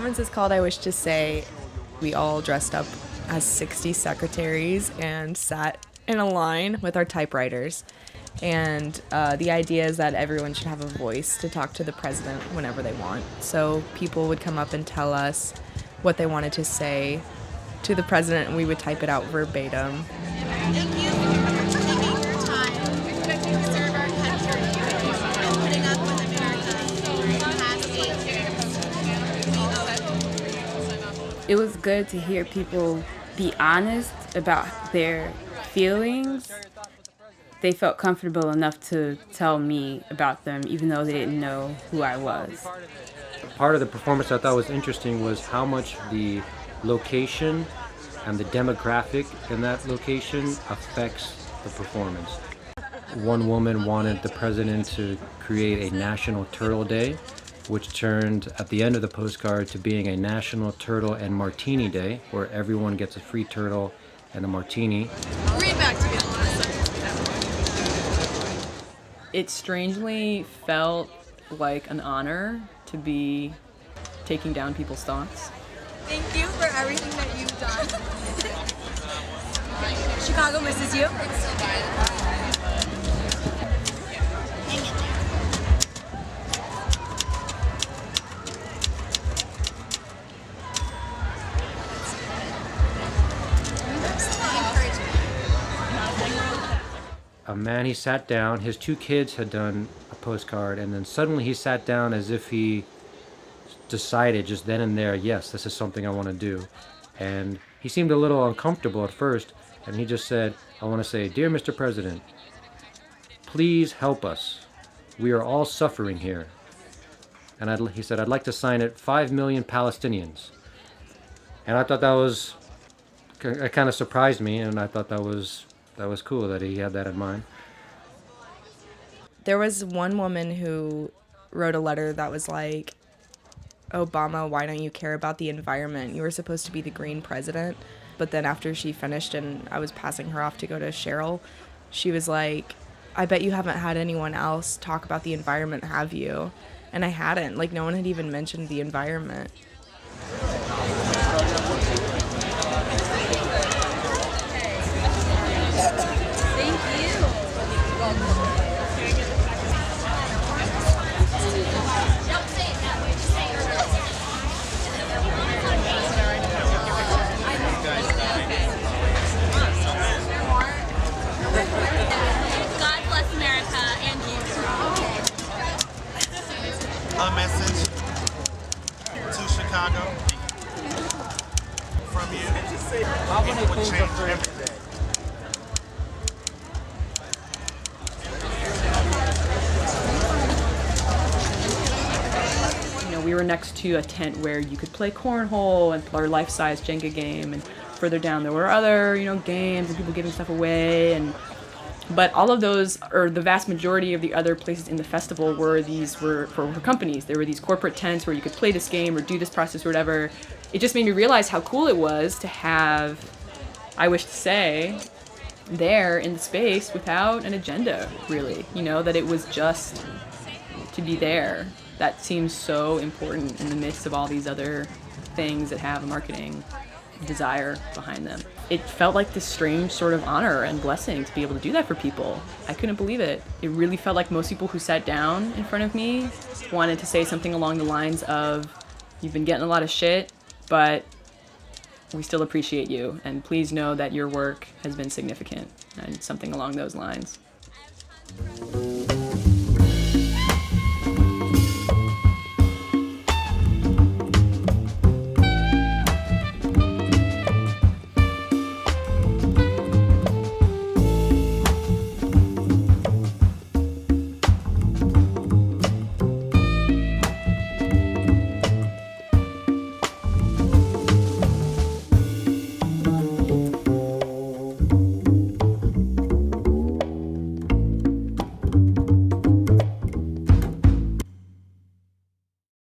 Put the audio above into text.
performance is called I Wish to Say. We all dressed up as 60 secretaries and sat in a line with our typewriters. And the idea is that everyone should have a voice to talk to the president whenever they want. So people would come up and tell us what they wanted to say to the president, and we would type it out verbatim. Thank you for taking your time to serve our country and putting up with America past 8 years. It was good to hear people be honest about their feelings. They felt comfortable enough to tell me about them, even though they didn't know who I was. Part of the performance I thought was interesting was how much the location and the demographic in that location affects the performance. One woman wanted the president to create a National Turtle Day, which turned at the end of the postcard to being a National Turtle and Martini Day, where everyone gets a free turtle and a martini. Read back to me the last sentence. It strangely felt like an honor to be taking down people's thoughts. Thank you for everything that you've done. Chicago misses you. A man, he sat down, his 2 kids had done a postcard, and then suddenly he sat down as if he decided just then and there, yes, this is something I want to do. And he seemed a little uncomfortable at first, and he just said, I want to say, Dear Mr. President, please help us. We are all suffering here. And he said, I'd like to sign it 5 million Palestinians. And I thought it kind of surprised me, and I thought that was cool that he had that in mind. There was one woman who wrote a letter that was like, Obama, why don't you care about the environment? You were supposed to be the green president. But then after she finished and I was passing her off to go to Cheryl, she was like, I bet you haven't had anyone else talk about the environment, have you? And I hadn't. Like, no one had even mentioned the environment. God bless America and you. A message to Chicago from you. It would change everything. We were next to a tent where you could play cornhole and our life-size Jenga game, and further down there were other, games and people giving stuff away, but all of those, or the vast majority of the other places in the festival were for companies. There were these corporate tents where you could play this game or do this process or whatever. It just made me realize how cool it was to have I Wish to Say there in the space without an agenda, really. That it was just to be there. That seems so important in the midst of all these other things that have a marketing desire behind them. It felt like this strange sort of honor and blessing to be able to do that for people. I couldn't believe it. It really felt like most people who sat down in front of me wanted to say something along the lines of, you've been getting a lot of shit, but we still appreciate you, and please know that your work has been significant, and something along those lines.